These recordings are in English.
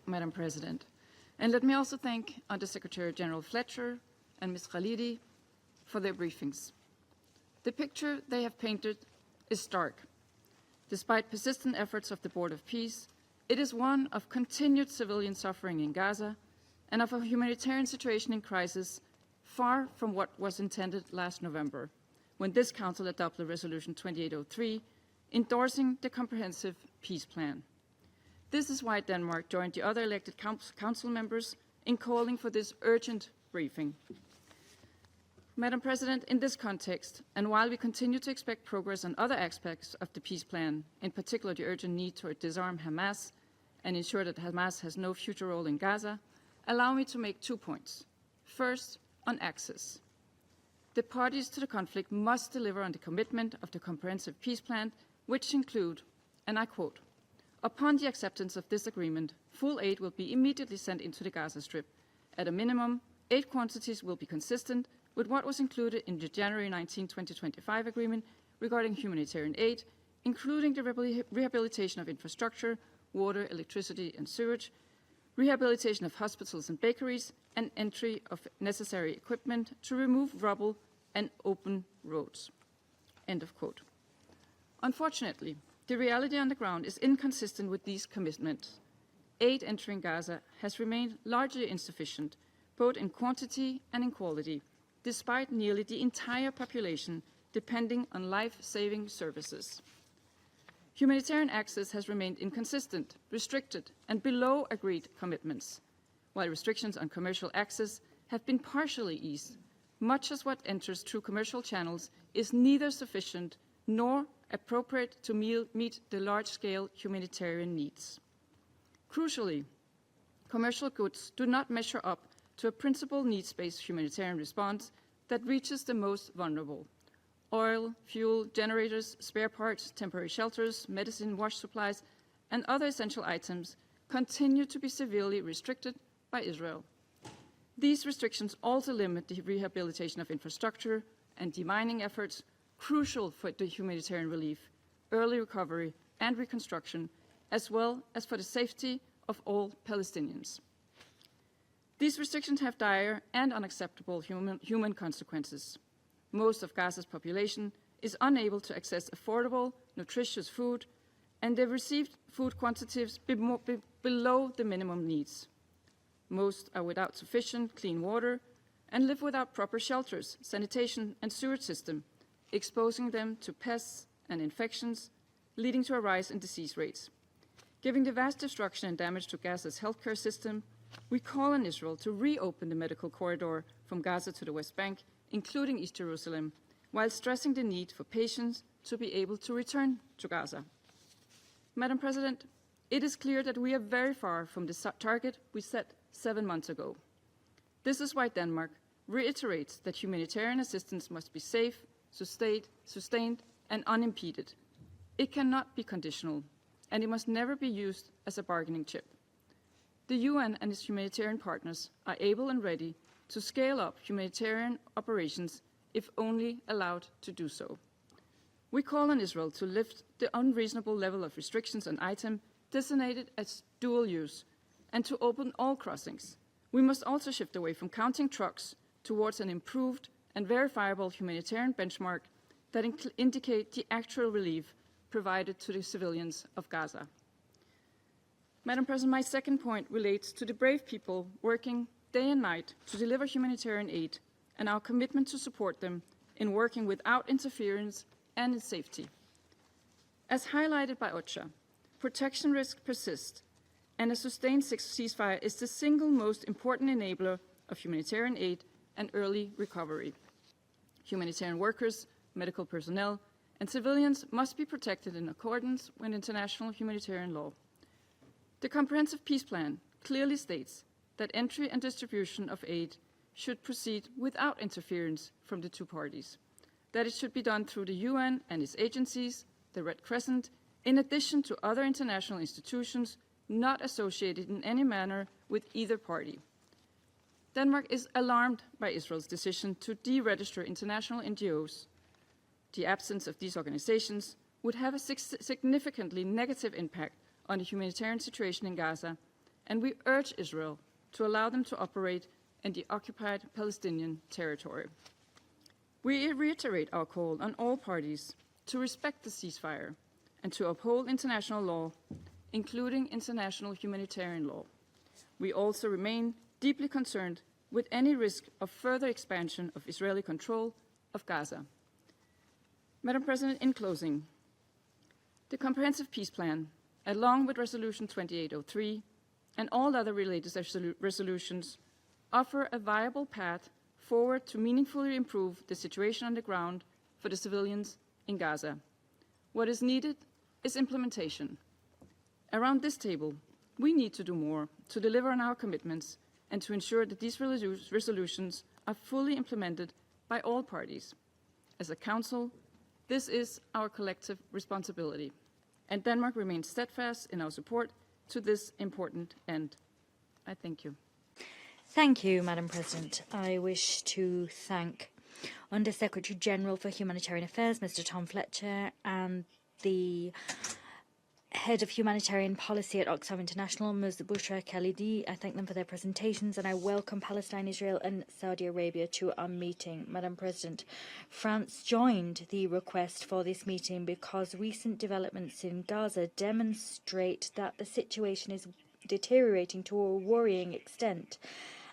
Madam President. And let me also thank Undersecretary General Fletcher and Ms. Khalidi for their briefings. The picture they have painted is stark. Despite persistent efforts of the Board of Peace, it is one of continued civilian suffering in Gaza and of a humanitarian situation in crisis far from what was intended last November, when this Council adopted Resolution 2803, endorsing the Comprehensive Peace Plan. This is why Denmark joined the other elected Council members in calling for this urgent briefing. Madam President, in this context, and while we continue to expect progress on other aspects of the peace plan, in particular the urgent need to disarm Hamas and ensure that Hamas has no future role in Gaza, allow me to make 2 points. First, on access. The parties to the conflict must deliver on the commitment of the Comprehensive Peace Plan, which include, and I quote, "Upon the acceptance of this agreement, full aid will be immediately sent into the Gaza Strip. At a minimum, aid quantities will be consistent with what was included in the January 19, 2025 agreement regarding humanitarian aid, including the rehabilitation of infrastructure, water, electricity, and sewage, rehabilitation of hospitals and bakeries, and entry of necessary equipment to remove rubble and open roads." End of quote. Unfortunately, the reality on the ground is inconsistent with these commitments. Aid entering Gaza has remained largely insufficient, both in quantity and in quality, despite nearly the entire population depending on life-saving services. Humanitarian access has remained inconsistent, restricted, and below agreed commitments, while restrictions on commercial access have been partially eased. Much as what enters through commercial channels is neither sufficient nor appropriate to meet the large-scale humanitarian needs. Crucially, commercial goods do not measure up to a principled needs-based humanitarian response that reaches the most vulnerable. Oil, fuel, generators, spare parts, temporary shelters, medicine, wash supplies, and other essential items continue to be severely restricted by Israel. These restrictions also limit the rehabilitation of infrastructure and demining efforts crucial for the humanitarian relief, early recovery, and reconstruction, as well as for the safety of all Palestinians. These restrictions have dire and unacceptable human consequences. Most of Gaza's population is unable to access affordable, nutritious food, and they receive food quantities below the minimum needs. Most are without sufficient clean water and live without proper shelters, sanitation, and sewage system, exposing them to pests and infections, leading to a rise in disease rates. Given the vast destruction and damage to Gaza's healthcare system, we call on Israel to reopen the medical corridor from Gaza to the West Bank, including East Jerusalem, while stressing the need for patients to be able to return to Gaza. Madam President, it is clear that we are very far from the target we set 7 months ago. This is why Denmark reiterates that humanitarian assistance must be safe, sustained, and unimpeded. It cannot be conditional, and it must never be used as a bargaining chip. The UN and its humanitarian partners are able and ready to scale up humanitarian operations if only allowed to do so. We call on Israel to lift the unreasonable level of restrictions on items designated as dual use and to open all crossings. We must also shift away from counting trucks towards an improved and verifiable humanitarian benchmark that indicate the actual relief provided to the civilians of Gaza. Madam President, my second point relates to the brave people working day and night to deliver humanitarian aid and our commitment to support them in working without interference and in safety. As highlighted by OCHA, protection risks persist, and a sustained ceasefire is the single most important enabler of humanitarian aid and early recovery. Humanitarian workers, medical personnel, and civilians must be protected in accordance with international humanitarian law. The Comprehensive Peace Plan clearly states that entry and distribution of aid should proceed without interference from the two parties, that it should be done through the UN and its agencies, the Red Crescent, in addition to other international institutions not associated in any manner with either party. Denmark is alarmed by Israel's decision to deregister international NGOs. The absence of these organizations would have a significantly negative impact on the humanitarian situation in Gaza and we urge Israel to allow them to operate in the occupied Palestinian territory. We reiterate our call on all parties to respect the ceasefire and to uphold international law, including international humanitarian law. We also remain deeply concerned with any risk of further expansion of Israeli control of Gaza. Madam President, in closing, the Comprehensive Peace Plan, along with Resolution 2803 and all other related resolutions, offer a viable path forward to meaningfully improve the situation on the ground for the civilians in Gaza. What is needed is implementation. Around this table, we need to do more to deliver on our commitments and to ensure that these resolutions are fully implemented by all parties. As a Council, this is our collective responsibility, and Denmark remains steadfast in our support to this important end. I thank you. Thank you, Madam President. I wish to thank Under-Secretary General for Humanitarian Affairs, Mr. Tom Fletcher, and the Head of Humanitarian Policy at Oxfam International, Ms. Bushra Khalidi. I thank them for their presentations, and I welcome Palestine, Israel and Saudi Arabia to our meeting. Madam President, France joined the request for this meeting because recent developments in Gaza demonstrate that the situation is deteriorating to a worrying extent,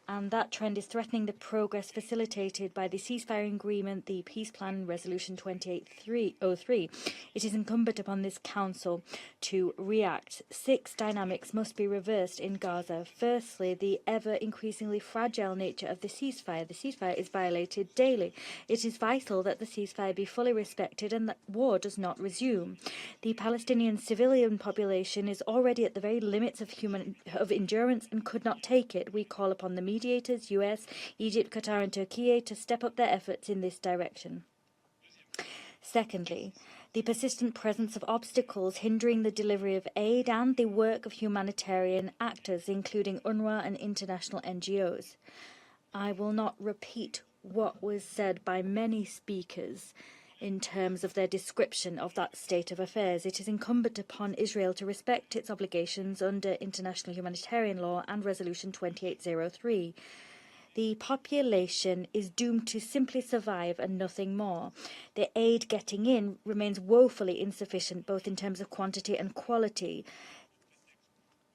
and that trend is threatening the progress facilitated by the ceasefire agreement, the peace plan, Resolution 2803. It is incumbent upon this Council to react. 6 dynamics must be reversed in Gaza. Firstly, the ever-increasingly fragile nature of the ceasefire. The ceasefire is violated daily. It is vital that the ceasefire be fully respected and that war does not resume. The Palestinian civilian population is already at the very limits of endurance and could not take it. We call upon the mediators, US, Egypt, Qatar and Turkey to step up their efforts in this direction. Secondly, the persistent presence of obstacles hindering the delivery of aid and the work of humanitarian actors, including UNRWA and international NGOs. I will not repeat what was said by many speakers in terms of their description of that state of affairs. It is incumbent upon Israel to respect its obligations under international humanitarian law and Resolution 2803. The population is doomed to simply survive and nothing more. The aid getting in remains woefully insufficient, both in terms of quantity and quality.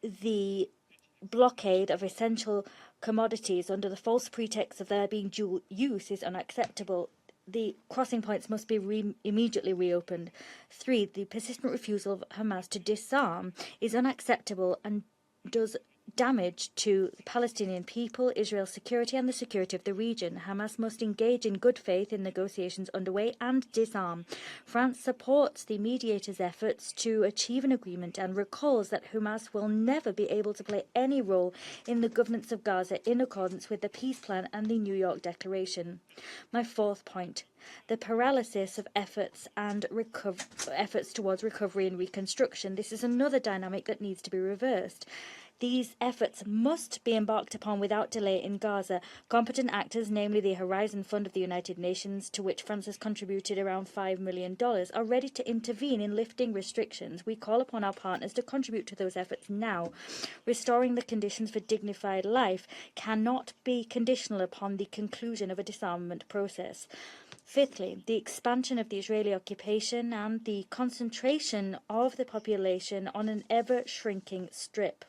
The blockade of essential commodities under the false pretext of their being dual use is unacceptable. The crossing points must be immediately reopened. 3. The persistent refusal of Hamas to disarm is unacceptable and does damage to the Palestinian people, Israel's security and the security of the region. Hamas must engage in good faith in negotiations underway and disarm. France supports the mediators' efforts to achieve an agreement and recalls that Hamas will never be able to play any role in the governance of Gaza in accordance with the peace plan and the New York Declaration. My 4th point. The paralysis of efforts towards recovery and reconstruction. This is another dynamic that needs to be reversed. These efforts must be embarked upon without delay in Gaza. Competent actors, namely the Horizon Fund of the United Nations, to which France has contributed around $5 million, are ready to intervene in lifting restrictions. We call upon our partners to contribute to those efforts now. Restoring the conditions for dignified life cannot be conditional upon the conclusion of a disarmament process. 5thly, the expansion of the Israeli occupation and the concentration of the population on an ever-shrinking strip.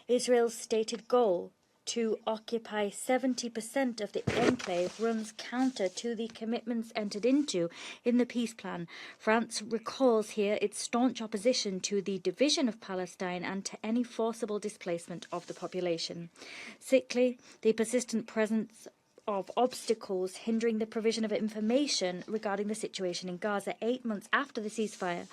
Israel's stated goal to occupy 70% of the enclave runs counter to the commitments entered into in the peace plan. France recalls here its staunch opposition to the division of Palestine and to any forcible displacement of the population. 6thly, the persistent presence of obstacles hindering the provision of information regarding the situation in Gaza 8 months after the ceasefire.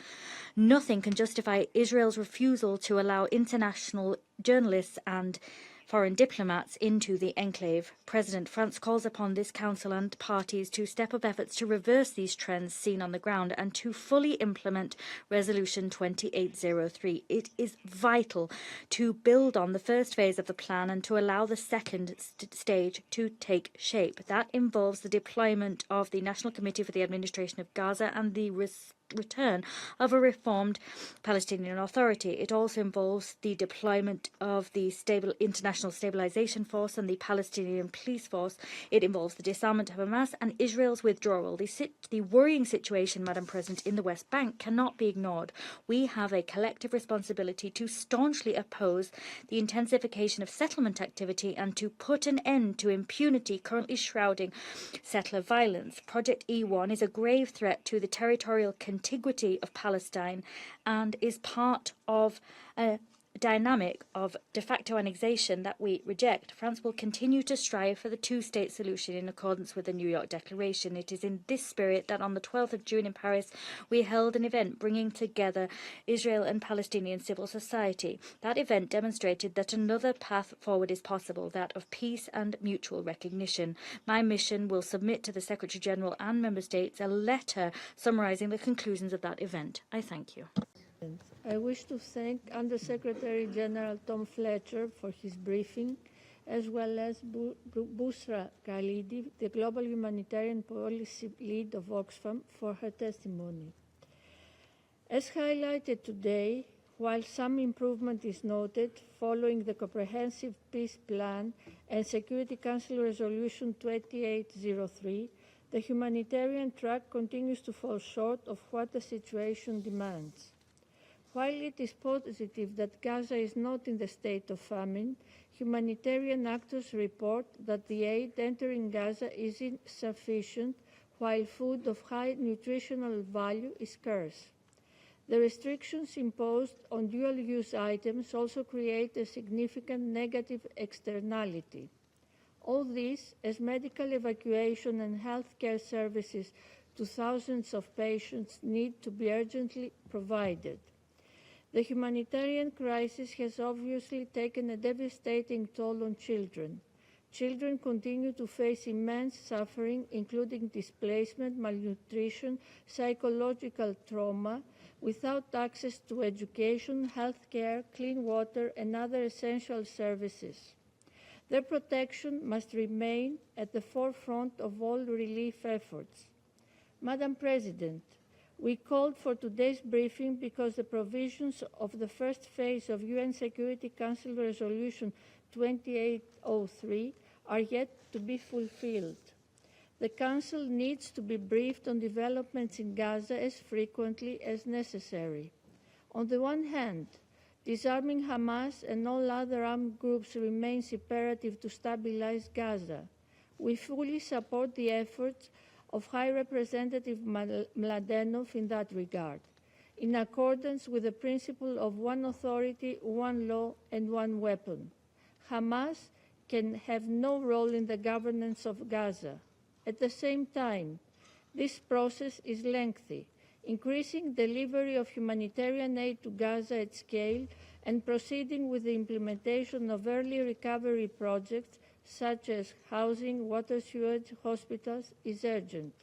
Nothing can justify Israel's refusal to allow international journalists and foreign diplomats into the enclave. President, France calls upon this Council and parties to step up efforts to reverse these trends seen on the ground and to fully implement Resolution 2803. It is vital to build on the first phase of the plan and to allow the second stage to take shape. That involves the deployment of the National Committee for the Administration of Gaza and the return of a reformed Palestinian Authority. It also involves the deployment of the International Stabilization Force and the Palestinian Police Force. It involves the disarmament of Hamas and Israel's withdrawal. The worrying situation, Madam President, in the West Bank cannot be ignored. We have a collective responsibility to staunchly oppose the intensification of settlement activity and to put an end to impunity currently shrouding settler violence. Project E1 is a grave threat to the territorial contiguity of Palestine and is part of a dynamic of de facto annexation that we reject. France will continue to strive for the two-state solution in accordance with the New York Declaration. It is in this spirit that on the 12th of June in Paris we held an event bringing together Israel and Palestinian civil society. That event demonstrated that another path forward is possible, that of peace and mutual recognition. My mission will submit to the Secretary General and Member States a letter summarising the conclusions of that event. I thank you. I wish to thank Under-Secretary General Tom Fletcher for his briefing, as well as Busra Khalidi, the Global Humanitarian Policy Lead of Oxfam, for her testimony. As highlighted today, while some improvement is noted following the Comprehensive Peace Plan and Security Council Resolution 2803, the humanitarian track continues to fall short of what the situation demands. While it is positive that Gaza is not in the state of famine, humanitarian actors report that the aid entering Gaza is insufficient, while food of high nutritional value is scarce. The restrictions imposed on dual-use items also create a significant negative externality. All this as medical evacuation and healthcare services to thousands of patients need to be urgently provided. The humanitarian crisis has obviously taken a devastating toll on children. Children continue to face immense suffering, including displacement, malnutrition, psychological trauma, without access to education, health care, clean water, and other essential services. Their protection must remain at the forefront of all relief efforts. Madam President, we called for today's briefing because the provisions of the first phase of UN Security Council Resolution 2803 are yet to be fulfilled. The Council needs to be briefed on developments in Gaza as frequently as necessary. On the one hand, disarming Hamas and all other armed groups remains imperative to stabilize Gaza. We fully support the efforts of High Representative Mladenov in that regard, in accordance with the principle of one authority, one law, and one weapon. Hamas can have no role in the governance of Gaza. At the same time, this process is lengthy. Increasing delivery of humanitarian aid to Gaza at scale and proceeding with the implementation of early recovery projects such as housing, water, sewage, hospitals, is urgent.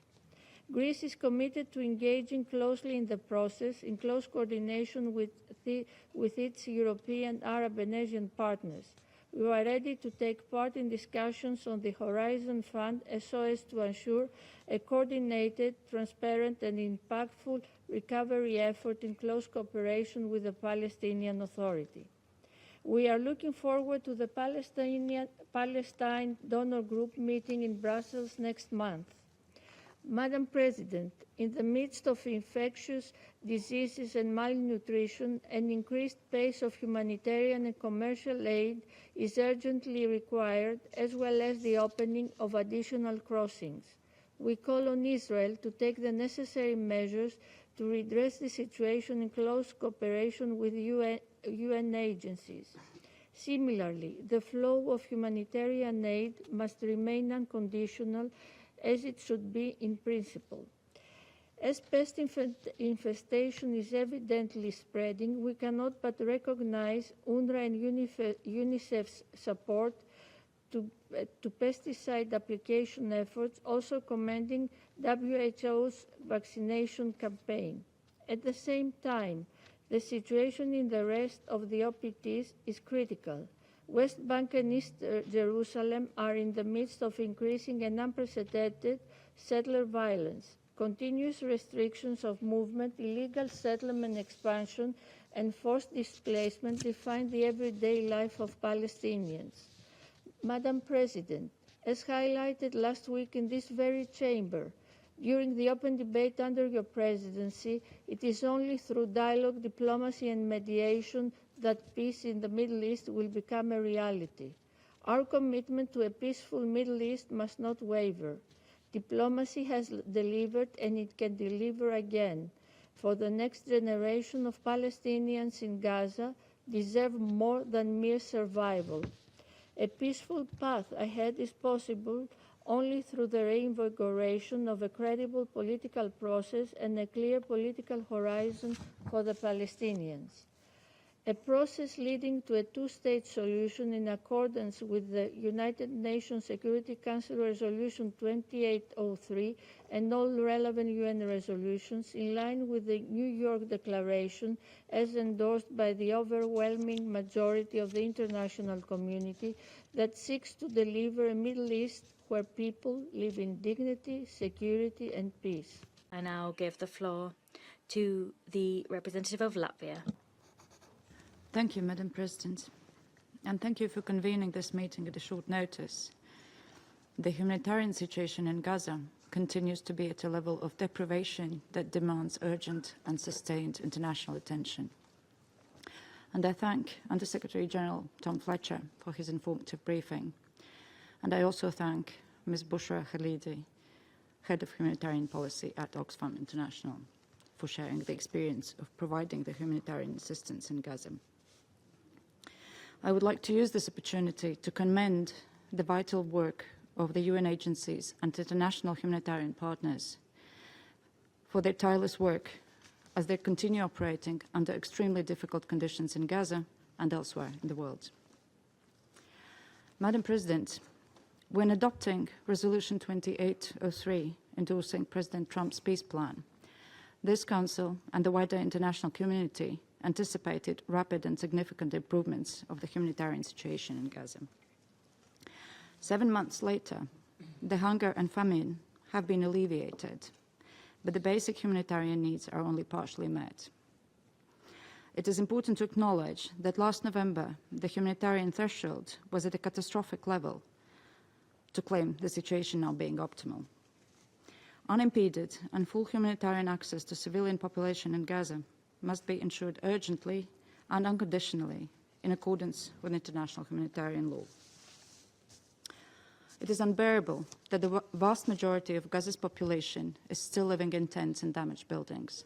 Greece is committed to engaging closely in the process in close coordination with its European, Arab, and Asian partners. We are ready to take part in discussions on the Horizon Fund so as to ensure a coordinated, transparent, and impactful recovery effort in close cooperation with the Palestinian Authority. We are looking forward to the Palestine Donor Group meeting in Brussels next month. Madam President, in the midst of infectious diseases and malnutrition, an increased pace of humanitarian and commercial aid is urgently required, as well as the opening of additional crossings. We call on Israel to take the necessary measures to redress the situation in close cooperation with UN agencies. Similarly, the flow of humanitarian aid must remain unconditional, as it should be in principle. As pest infestation is evidently spreading, we cannot but recognize UNRWA and UNICEF's support to pesticide application efforts, also commending WHO's vaccination campaign. At the same time, the situation in the rest of the OPTs is critical. West Bank and East Jerusalem are in the midst of increasing and unprecedented settler violence. continuous restrictions of movement, illegal settlement expansion, and forced displacement define the everyday life of Palestinians. Madam President, as highlighted last week in this very chamber, during the open debate under your presidency, it is only through dialogue, diplomacy, and mediation that peace in the Middle East will become a reality. Our commitment to a peaceful Middle East must not waver. Diplomacy has delivered, and it can deliver again. For the next generation of Palestinians in Gaza deserve more than mere survival. A peaceful path ahead is possible only through the reinvigoration of a credible political process and a clear political horizon for the Palestinians. A process leading to a two-state solution in accordance with the United Nations Security Council Resolution 2803 and all relevant UN resolutions, in line with the New York Declaration as endorsed by the overwhelming majority of the international community, that seeks to deliver a Middle East where people live in dignity, security, and peace. I now give the floor to the representative of Latvia. Thank you, Madam President, and thank you for convening this meeting at a short notice. The humanitarian situation in Gaza continues to be at a level of deprivation that demands urgent and sustained international attention. And I thank Under-Secretary General Tom Fletcher for his informative briefing. And I also thank Ms. Bushra Khalidi, Head of Humanitarian Policy at Oxfam International, for sharing the experience of providing the humanitarian assistance in Gaza. I would like to use this opportunity to commend the vital work of the UN agencies and international humanitarian partners for their tireless work as they continue operating under extremely difficult conditions in Gaza and elsewhere in the world. Madam President, when adopting Resolution 2803 endorsing President Trump's peace plan, this Council and the wider international community anticipated rapid and significant improvements of the humanitarian situation in Gaza. 7 months later, the hunger and famine have been alleviated, but the basic humanitarian needs are only partially met. It is important to acknowledge that last November, the humanitarian threshold was at a catastrophic level to claim the situation now being optimal. Unimpeded and full humanitarian access to civilian population in Gaza must be ensured urgently and unconditionally in accordance with international humanitarian law. It is unbearable that the vast majority of Gaza's population is still living in tents and damaged buildings.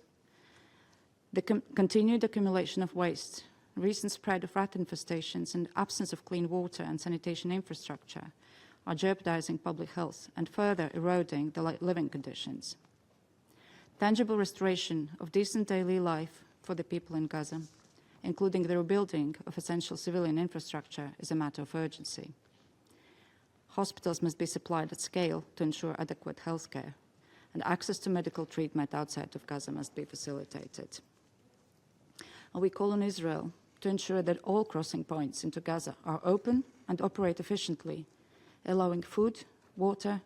The continued accumulation of waste, recent spread of rat infestations, and absence of clean water and sanitation infrastructure are jeopardizing public health and further eroding the living conditions. Tangible restoration of decent daily life for the people in Gaza, including the rebuilding of essential civilian infrastructure, is a matter of urgency. Hospitals must be supplied at scale to ensure adequate health care, and access to medical treatment outside of Gaza must be facilitated. And we call on Israel to ensure that all crossing points into Gaza are open and operate efficiently, allowing food, water,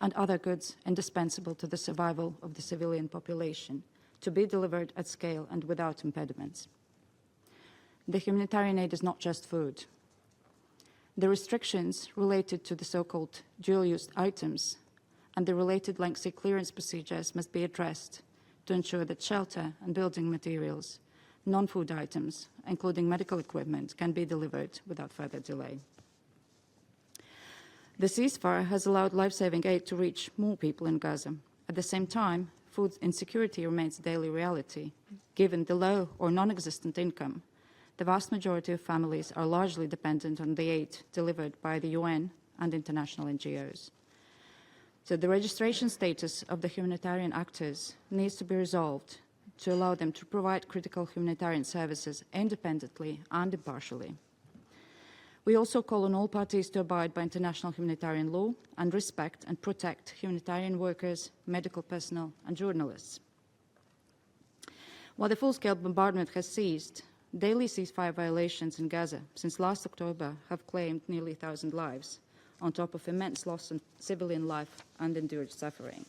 and other goods indispensable to the survival of the civilian population to be delivered at scale and without impediments. The humanitarian aid is not just food. The restrictions related to the so-called dual-use items and the related lengthy clearance procedures must be addressed to ensure that shelter and building materials, non-food items, including medical equipment, can be delivered without further delay. The ceasefire has allowed life-saving aid to reach more people in Gaza. At the same time, food insecurity remains a daily reality. Given the low or non-existent income, the vast majority of families are largely dependent on the aid delivered by the UN and international NGOs. So the registration status of the humanitarian actors needs to be resolved to allow them to provide critical humanitarian services independently and impartially. We also call on all parties to abide by international humanitarian law and respect and protect humanitarian workers, medical personnel, and journalists. While the full-scale bombardment has ceased, daily ceasefire violations in Gaza since last October have claimed nearly 1,000 lives, on top of immense loss in civilian life and endured suffering.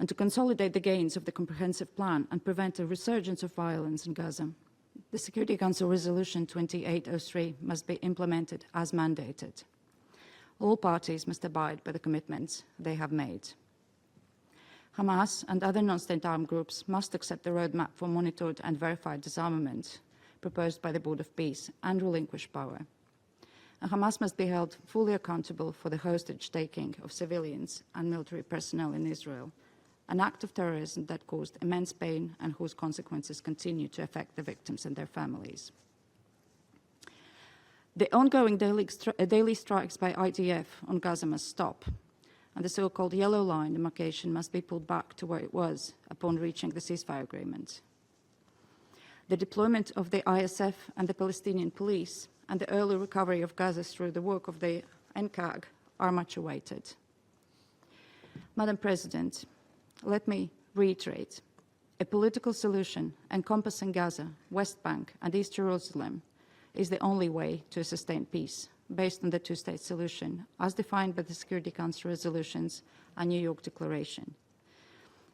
and to consolidate the gains of the comprehensive plan and prevent a resurgence of violence in Gaza. The Security Council Resolution 2803 must be implemented as mandated. All parties must abide by the commitments they have made. Hamas and other non-state armed groups must accept the roadmap for monitored and verified disarmament proposed by the Board of Peace and relinquish power. And Hamas must be held fully accountable for the hostage-taking of civilians and military personnel in Israel, an act of terrorism that caused immense pain and whose consequences continue to affect the victims and their families. The ongoing daily strikes by IDF on Gaza must stop, and the so-called yellow line demarcation must be pulled back to where it was upon reaching the ceasefire agreement. The deployment of the ISF and the Palestinian police and the early recovery of Gaza through the work of the enclave are much awaited. Madam President, let me reiterate, a political solution encompassing Gaza, West Bank and East Jerusalem is the only way to sustain peace, based on the two-state solution, as defined by the Security Council resolutions and New York Declaration.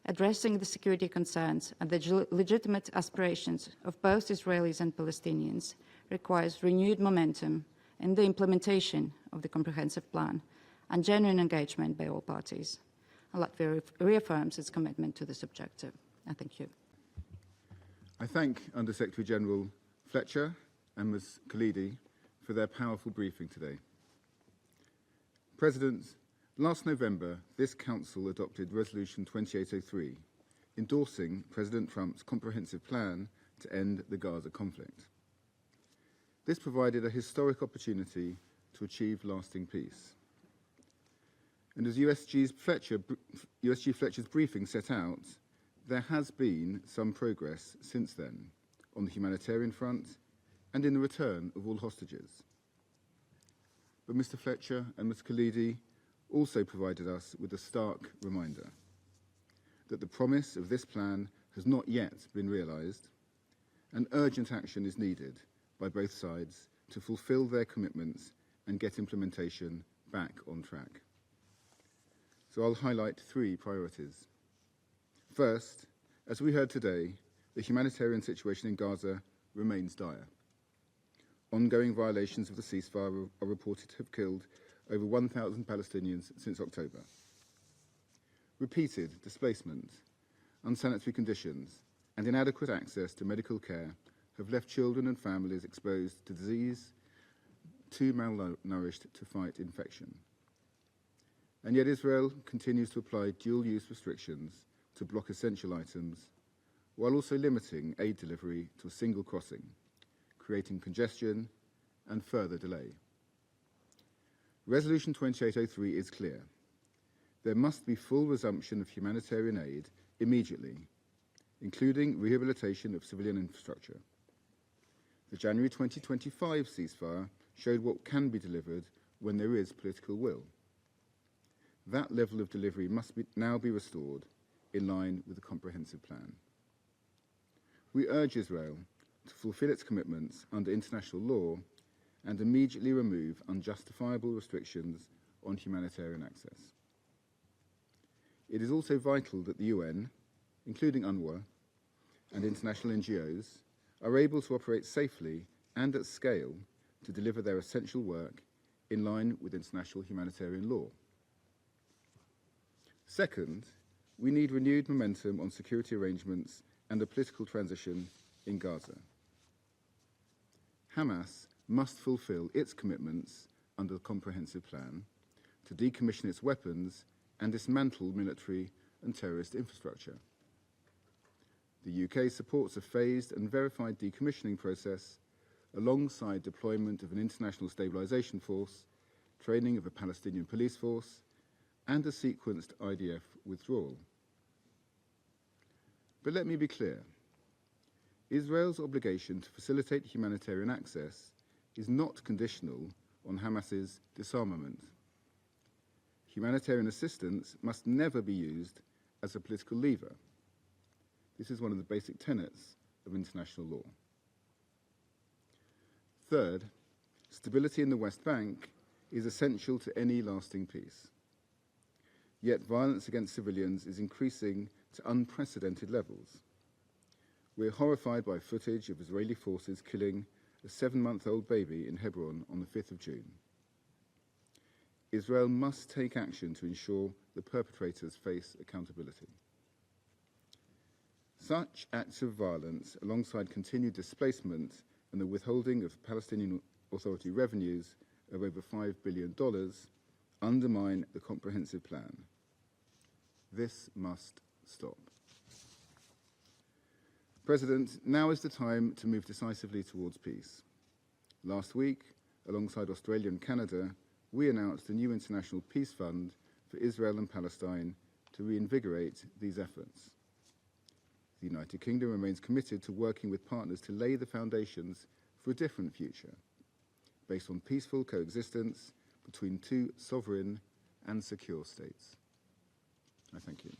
Addressing the security concerns and the legitimate aspirations of both Israelis and Palestinians requires renewed momentum in the implementation of the comprehensive plan and genuine engagement by all parties. And Latvia reaffirms its commitment to this objective. I thank you. I thank Under-Secretary General Fletcher and Ms. Khalidi for their powerful briefing today. President, last November, this Council adopted Resolution 2803, endorsing President Trump's comprehensive plan to end the Gaza conflict. This provided a historic opportunity to achieve lasting peace. And as USG Fletcher's briefing set out, there has been some progress since then on the humanitarian front and in the return of all hostages. But Mr. Fletcher and Ms. Khalidi also provided us with a stark reminder that the promise of this plan has not yet been realised, and urgent action is needed by both sides to fulfil their commitments and get implementation back on track. So I'll highlight three priorities. First, as we heard today, the humanitarian situation in Gaza remains dire. Ongoing violations of the ceasefire are reported to have killed over 1,000 Palestinians since October. Repeated displacement, unsanitary conditions, and inadequate access to medical care have left children and families exposed to disease, too malnourished to fight infection. And yet Israel continues to apply dual-use restrictions to block essential items, while also limiting aid delivery to a single crossing, creating congestion and further delay. Resolution 2803 is clear. There must be full resumption of humanitarian aid immediately, including rehabilitation of civilian infrastructure. The January 2025 ceasefire showed what can be delivered when there is political will. That level of delivery must now be restored in line with the comprehensive plan. We urge Israel to fulfill its commitments under international law and immediately remove unjustifiable restrictions on humanitarian access. It is also vital that the UN, including UNRWA, and international NGOs are able to operate safely and at scale to deliver their essential work in line with international humanitarian law. Second, we need renewed momentum on security arrangements and a political transition in Gaza. Hamas must fulfill its commitments under the comprehensive plan to decommission its weapons and dismantle military and terrorist infrastructure. The UK supports a phased and verified decommissioning process alongside deployment of an international stabilisation force, training of a Palestinian police force, and a sequenced IDF withdrawal. But let me be clear. Israel's obligation to facilitate humanitarian access is not conditional on Hamas's disarmament. Humanitarian assistance must never be used as a political lever. This is one of the basic tenets of international law. Third, stability in the West Bank is essential to any lasting peace. Yet violence against civilians is increasing to unprecedented levels. We're horrified by footage of Israeli forces killing a 7-month-old baby in Hebron on the 5th of June. Israel must take action to ensure the perpetrators face accountability. Such acts of violence, alongside continued displacement and the withholding of Palestinian Authority revenues of over $5 billion, undermine the comprehensive plan. This must stop. President, now is the time to move decisively towards peace. Last week, alongside Australia and Canada, we announced a new international peace fund for Israel and Palestine to reinvigorate these efforts. The United Kingdom remains committed to working with partners to lay the foundations for a different future, based on peaceful coexistence between two sovereign and secure states. I thank you.